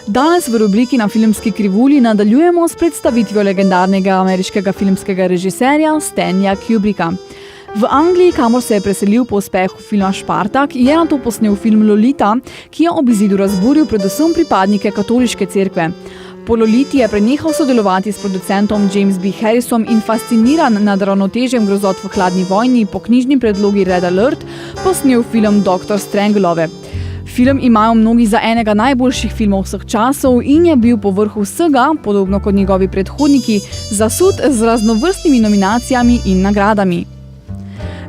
Danes v rubriki Na filmski krivulji nadaljujemo s predstavitvijo legendarnega ameriškega filmskega režiserja Stanleya Kubricka. V Angliji, kamor se je preselil po uspehu filma Špartak, je nato posnel film Lolita, ki je ob izidu razburil predvsem pripadnike katoliške cerkve. Po Loliti je prenehal sodelovati s producentom James B. Harrisom in fasciniran nad ravnotežjem grozot v hladni vojni po knjižni predlogi Red Alert posnel film Dr. Strangelove. Film imajo mnogi za enega najboljših filmov vseh časov in je bil po vrhu vsega, podobno kot njegovi predhodniki, zasut z raznovrstnimi nominacijami in nagradami.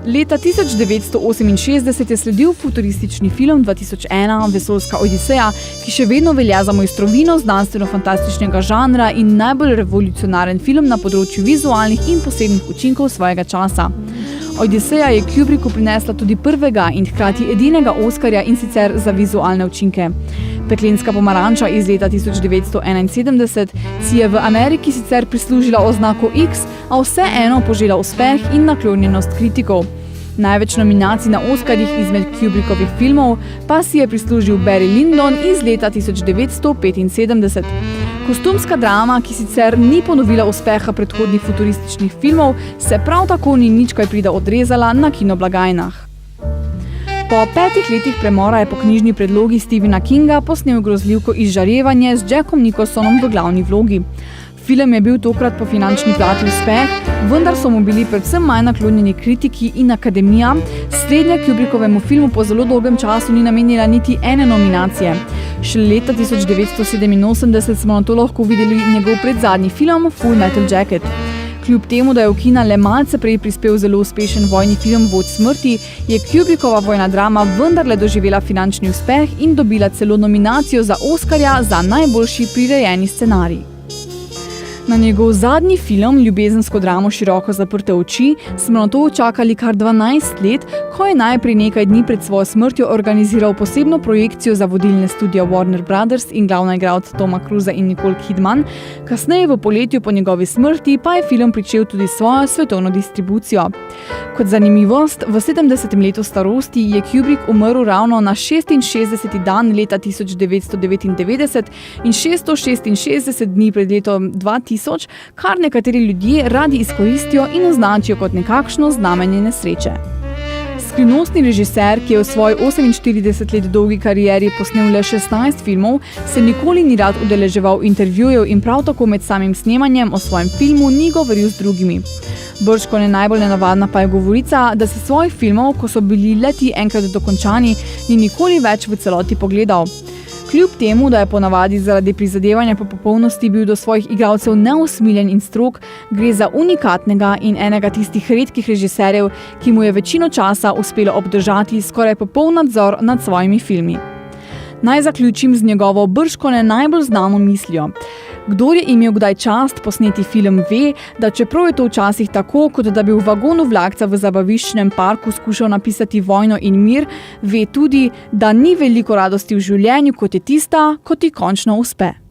Leta 1968 je sledil futuristični film 2001 Vesoljska odiseja, ki še vedno velja za mojstrovino znanstveno-fantastičnega žanra in najbolj revolucionaren film na področju vizualnih in posebnih učinkov svojega časa. Odiseja je Kubricku prinesla tudi prvega in hkrati edinega Oskarja, in sicer za vizualne učinke. Peklenska pomaranča iz leta 1971 si je v Ameriki sicer prislužila oznako X, a vseeno požela uspeh in naklonjenost kritikov. Največ nominacij na Oskarjih izmed Kubrickovih filmov pa si je prislužil Barry Lyndon iz leta 1975. Kostumska drama, ki sicer ni ponovila uspeha predhodnih futurističnih filmov, se prav tako ni nič kaj prida odrezala na kinoblagajnah. Po 5 letih premora je po knjižni predlogi Stephena Kinga posnel grozljivko Izžarevanje z Jackom Nicholsonom v glavni vlogi. Film je bil tokrat po finančni plati uspeh, vendar so mu bili predvsem manj naklonjeni kritiki in akademija. Slednja Kubrickovemu filmu po zelo dolgem času ni namenila niti ene nominacije. Šele leta 1987 smo na to lahko videli njegov predzadnji film Full Metal Jacket. Kljub temu, da je v kina le malce prej prispel zelo uspešen vojni film Vod smrti, je Kubrickova vojna drama vendarle doživela finančni uspeh in dobila celo nominacijo za Oskarja za najboljši prirejeni scenarij. Na njegov zadnji film, ljubezensko dramo Široko zaprte oči, smo na to čakali kar 12 let, ko je najprej nekaj dni pred svojo smrtjo organiziral posebno projekcijo za vodilne studia Warner Brothers in glavna igralca Toma Cruisa in Nicole Kidman. Kasneje v poletju po njegovi smrti pa je film pričel tudi svojo svetovno distribucijo. Kot zanimivost, v 70. letu starosti je Kubrick umrl ravno na 66. dan leta 1999 in 666 dni pred letom 2000, kar nekateri ljudje radi izkoristijo in označijo kot nekakšno znamenje nesreče. Skrivnostni režiser, ki je v svoji 48 let dolgi karieri posnel le 16 filmov, se nikoli ni rad udeleževal intervjujev in prav tako med samim snemanjem o svojem filmu ni govoril z drugimi. Bržkone najbolj nenavadna pa je govorica, da se svojih filmov, ko so bili le-ti enkrat dokončani, ni nikoli več v celoti pogledal. Kljub temu, da je ponavadi zaradi prizadevanja po popolnosti bil do svojih igralcev neusmiljen in strog, gre za unikatnega in enega tistih redkih režiserjev, ki mu je večino časa uspelo obdržati skoraj popoln nadzor nad svojimi filmi. Naj zaključim z njegovo bržkone najbolj znano mislijo. Kdor je imel kdaj čast posneti film, ve, da čeprav je to včasih tako, kot da bi v vagonu vlakca v zabaviščnem parku skušal napisati vojno in mir, ve tudi, da ni veliko radosti v življenju, kot je tista, ko ti končno uspe.